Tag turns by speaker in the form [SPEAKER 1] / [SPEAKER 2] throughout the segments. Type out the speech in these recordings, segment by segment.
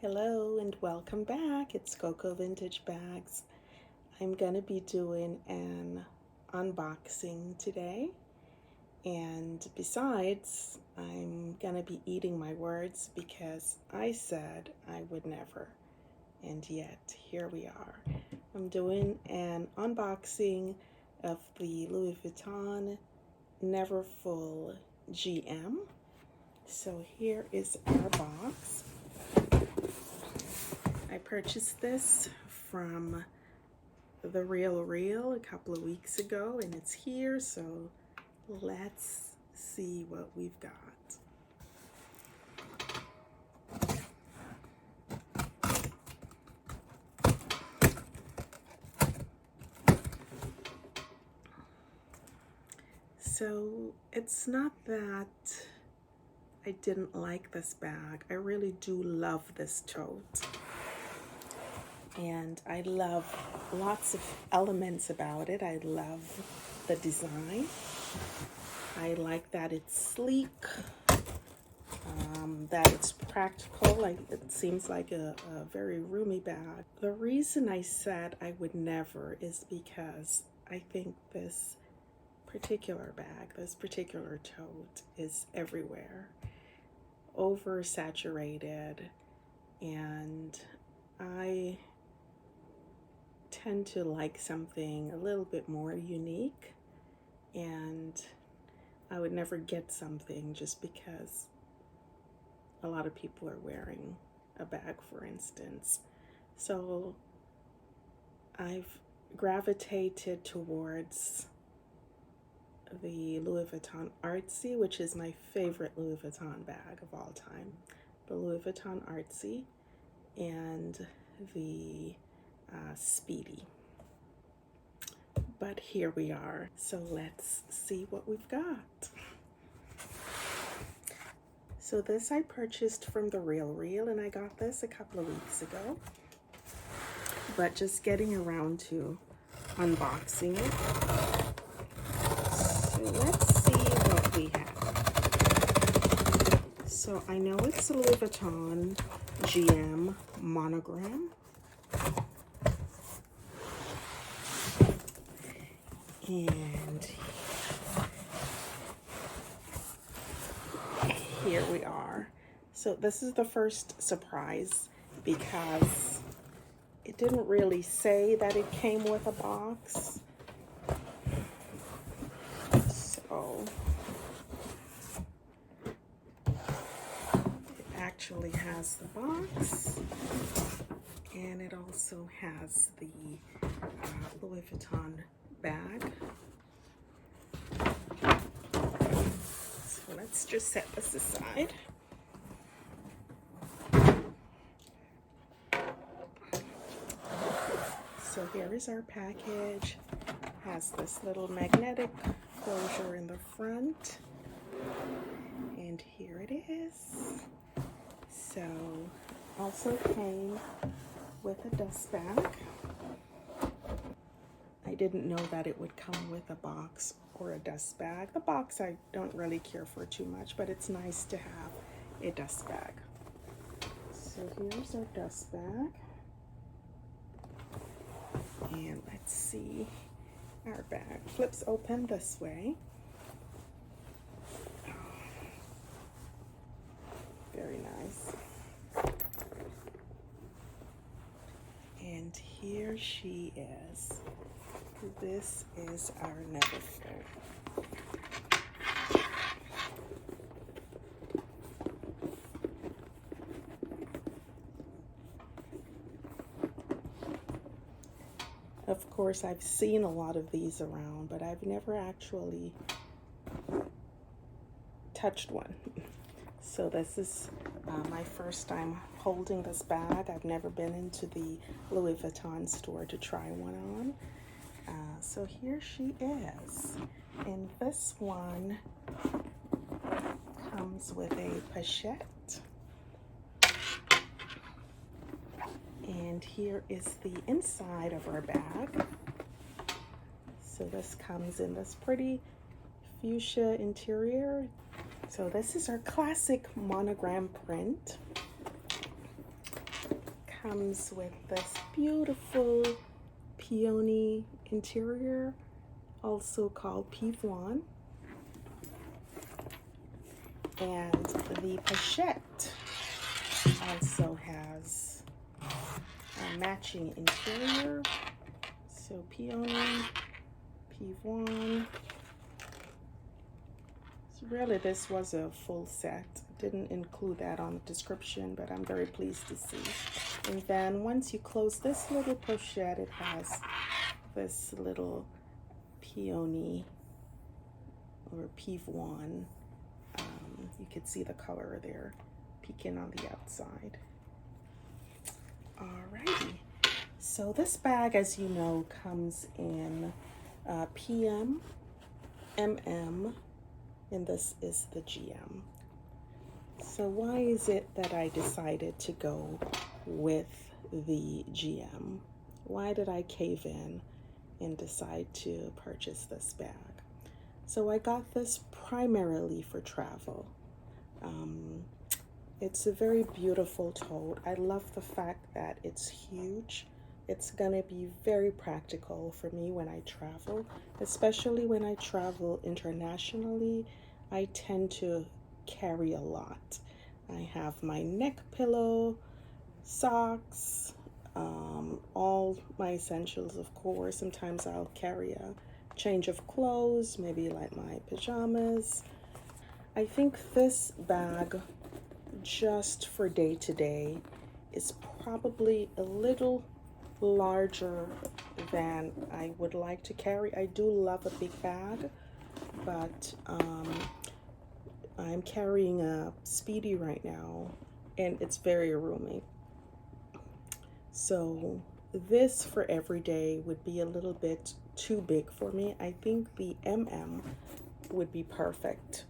[SPEAKER 1] Hello and welcome back. It's Coco Vintage Bags. I'm going to be doing an unboxing today. And besides, I'm going to be eating my words because I said I would never. And yet, here we are. I'm doing an unboxing of the Louis Vuitton Neverfull GM. So here is our box. I purchased this from The Real a couple of weeks ago, and it's here, so let's see what we've got. So it's not that I didn't like this bag. I really do love this tote. And I love lots of elements about it. I love the design. I like that it's sleek, that it's practical. Like it seems like a very roomy bag. The reason I said I would never is because I think this particular bag, this particular tote is everywhere, oversaturated, and I tend to like something a little bit more unique, and I would never get something just because a lot of people are wearing a bag, for instance. So I've gravitated towards the Louis Vuitton Artsy, which is my favorite Louis Vuitton bag of all time. The Louis Vuitton Artsy and the Speedy. But here we are. So let's see what we've got. So this I purchased from The Real, and I got this a couple of weeks ago. But just getting around to unboxing it. So let's see what we have. So I know it's a Louis Vuitton GM monogram. And here we are. So this is the first surprise because it didn't really say that it came with a box. So it actually has the box, and it also has the Louis Vuitton bag. So let's just set this aside. So here is our package. Has this little magnetic closure in the front, and here it is. So also came with a dust bag. I didn't know that it would come with a box or a dust bag. The box I don't really care for too much, but it's nice to have a dust bag. So here's our dust bag. And let's see, our bag flips open this way. Oh, very nice. And here she is. This is our Neverfull. Of course, I've seen a lot of these around, but I've never actually touched one. So this is my first time holding this bag. I've never been into the Louis Vuitton store to try one on. So here she is. And this one comes with a pochette. And here is the inside of our bag. So this comes in this pretty fuchsia interior. So this is our classic monogram print. comes with this beautiful peony interior, also called Vuitton. And the pochette also has a matching interior. So peony, Vuitton. So really this was a full set. Didn't include that on the description, but I'm very pleased to see. And then once you close this little pochette, it has this little peony or Vuitton. You can see the color there peeking on the outside. Alrighty, so this bag, as you know, comes in PM, MM, and this is the GM. So why is it that I decided to go with the GM? Why did I cave in and decide to purchase this bag? So I got this primarily for travel. It's a very beautiful tote. I love the fact that it's huge. It's gonna be very practical for me when I travel, especially when I travel internationally. I tend to carry a lot. I have my neck pillow, socks, all my essentials, of course. Sometimes I'll carry a change of clothes, maybe like my pajamas. I think this bag, just for day to day, is probably a little larger than I would like to carry. I do love a big bag, but I'm carrying a Speedy right now, and it's very roomy. So this for every day would be a little bit too big for me. I think the MM would be perfect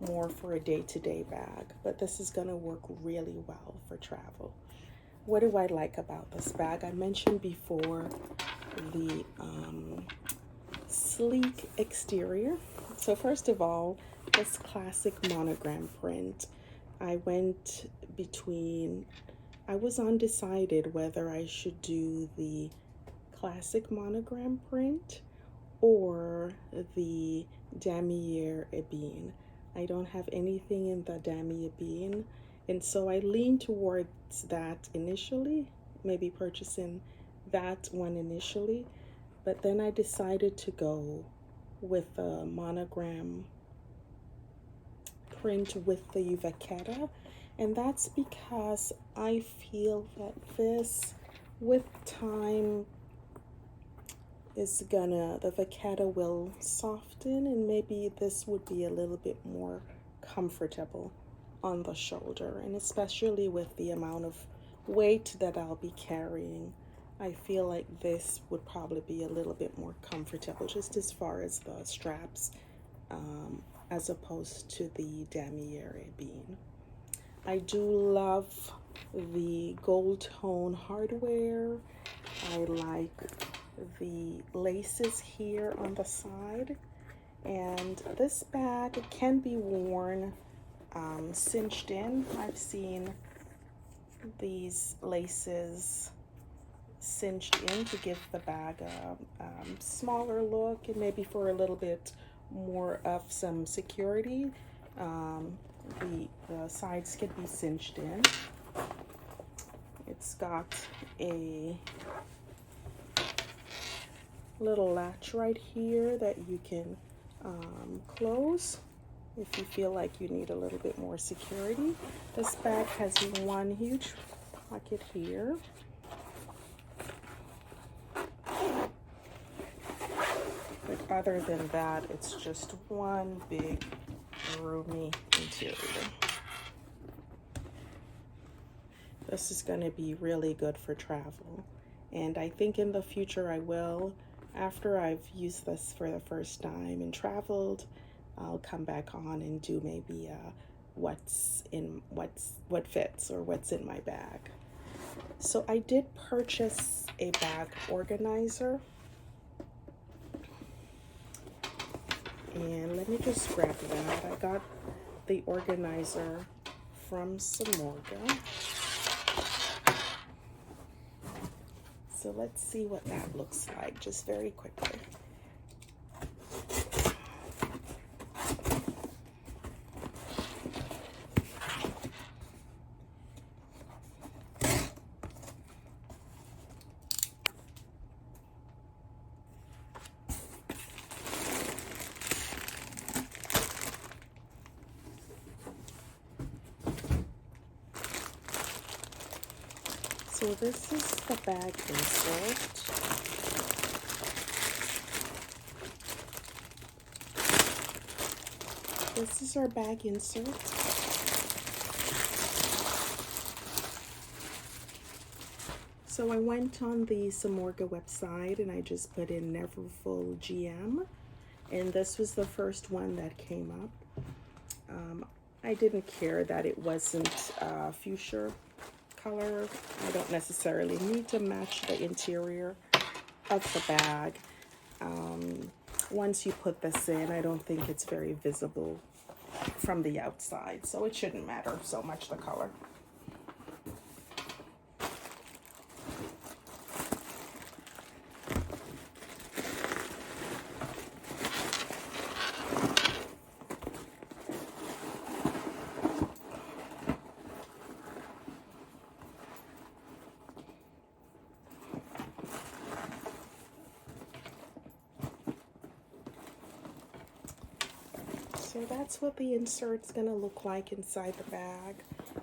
[SPEAKER 1] more for a day-to-day bag, but this is gonna work really well for travel. What do I like about this bag? I mentioned before the sleek exterior. So first of all, this classic monogram print. I was undecided whether I should do the classic monogram print or the damier ebene. I don't have anything in the damier ebene, and so I leaned towards that initially, maybe purchasing that one initially, but then I decided to go with the monogram print with the vachetta, and that's because I feel that this, with time, the vachetta will soften, and maybe this would be a little bit more comfortable on the shoulder, and especially with the amount of weight that I'll be carrying, I feel like this would probably be a little bit more comfortable just as far as the straps, as opposed to the damier ebene. I do love the gold tone hardware. I like the laces here on the side, and this bag can be worn cinched in. I've seen these laces cinched in to give the bag a smaller look, and maybe for a little bit more of some security. The sides can be cinched in. It's got a little latch right here that you can close if you feel like you need a little bit more security. This bag has one huge pocket here. But other than that, it's just one big roomy interior. This is going to be really good for travel, and I think in the future I will. After I've used this for the first time and traveled, I'll come back on and do maybe what fits or what's in my bag. So I did purchase a bag organizer, and let me just grab that. I got the organizer from Samorga. So let's see what that looks like, just very quickly. So this is the bag insert. This is our bag insert. So I went on the Samorga website and I just put in NeverFull GM, and this was the first one that came up. I didn't care that it wasn't fuchsia color. I don't necessarily need to match the interior of the bag. Once you put this in, I don't think it's very visible from the outside, so it shouldn't matter so much the color. So that's what the insert's gonna look like inside the bag,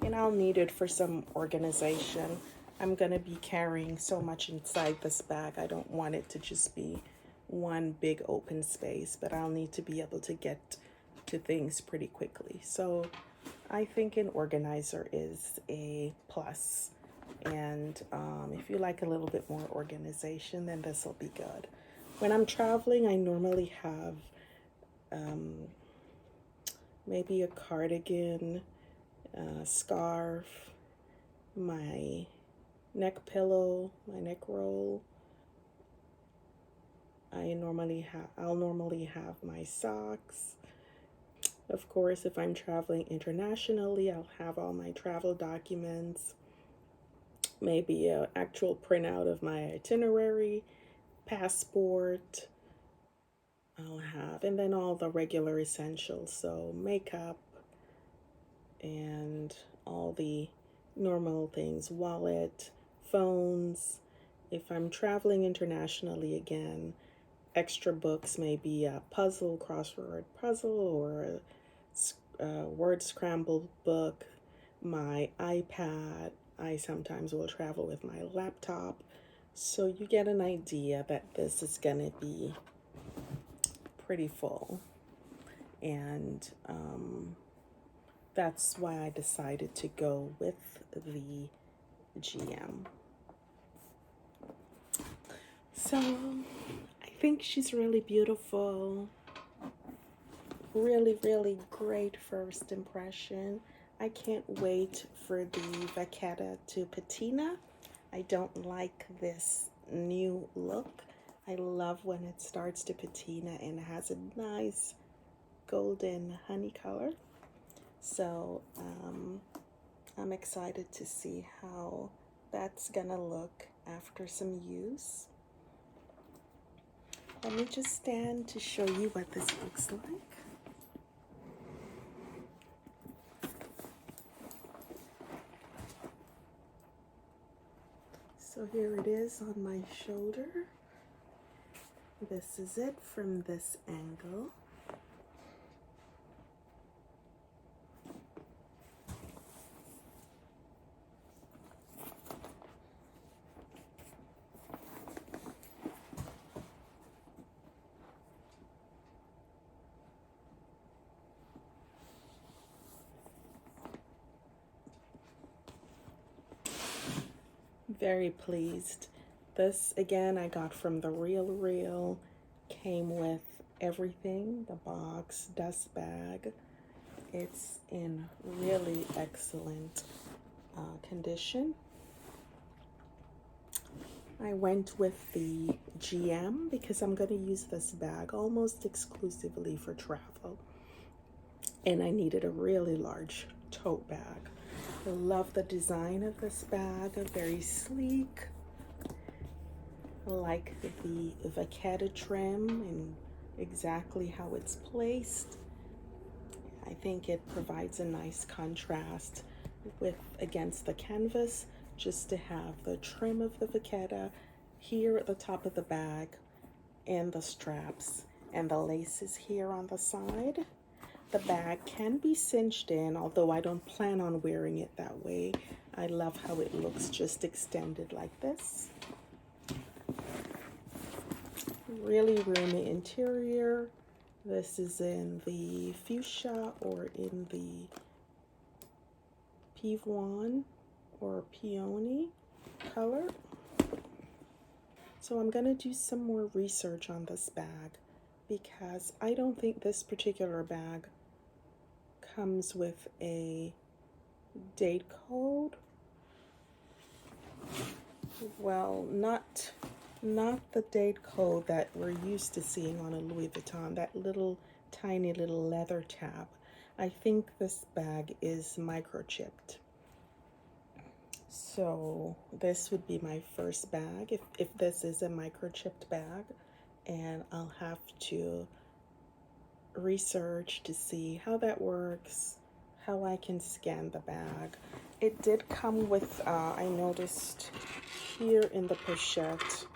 [SPEAKER 1] and I'll need it for some organization. I'm gonna be carrying so much inside this bag. I don't want it to just be one big open space, but I'll need to be able to get to things pretty quickly. So I think an organizer is a plus. And if you like a little bit more organization, then this will be good. When I'm traveling, I normally have maybe a cardigan, scarf, my neck pillow, my neck roll. I'll normally have my socks. Of course, if I'm traveling internationally, I'll have all my travel documents, maybe an actual printout of my itinerary, passport, I'll have, and then all the regular essentials, so makeup and all the normal things, wallet, phones. If I'm traveling internationally, again, extra books, maybe a puzzle, crossword puzzle, or a word scramble book, my iPad. I sometimes will travel with my laptop. So you get an idea that this is gonna be pretty full, and that's why I decided to go with the GM. So I think she's really beautiful. Really, really great first impression. I can't wait for the vachetta to patina. I don't like this new look. I love when it starts to patina and has a nice golden honey color. So I'm excited to see how that's gonna look after some use. Let me just stand to show you what this looks like. So here it is on my shoulder. This is it from this angle. Very pleased. This again I got from the Real. Came with everything, the box, dust bag. It's in really excellent condition. I went with the GM because I'm going to use this bag almost exclusively for travel, and I needed a really large tote bag. I love the design of this bag, very sleek. like the vachetta trim and exactly how it's placed. I think it provides a nice contrast with against the canvas, just to have the trim of the vachetta here at the top of the bag and the straps and the laces here on the side. The bag can be cinched in, although I don't plan on wearing it that way. I love how it looks just extended like this. Really roomy interior. This is in the fuchsia or in the pivoine or peony color. So I'm gonna do some more research on this bag because I don't think this particular bag comes with a date code. Well, not the date code that we're used to seeing on a Louis Vuitton, that little tiny little leather tab. I think this bag is microchipped. So this would be my first bag if this is a microchipped bag, and I'll have to research to see how that works, how I can scan the bag. It did come with, I noticed here in the pochette,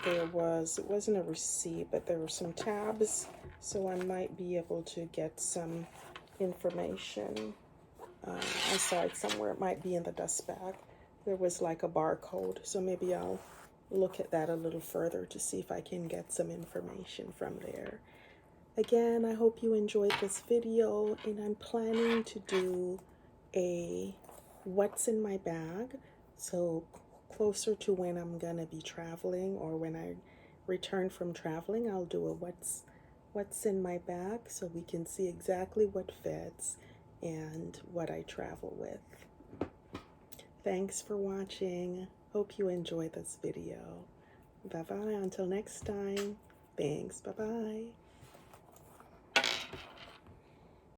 [SPEAKER 1] it wasn't a receipt, but there were some tabs, so I might be able to get some information. I saw it somewhere, it might be in the dust bag. There was like a barcode, so maybe I'll look at that a little further to see if I can get some information from there. Again, I hope you enjoyed this video, and I'm planning to do a what's in my bag. So closer to when I'm gonna be traveling, or when I return from traveling, I'll do a what's in my bag so we can see exactly what fits and what I travel with. Thanks for watching. Hope you enjoyed this video. Bye-bye until next time. Thanks. Bye-bye.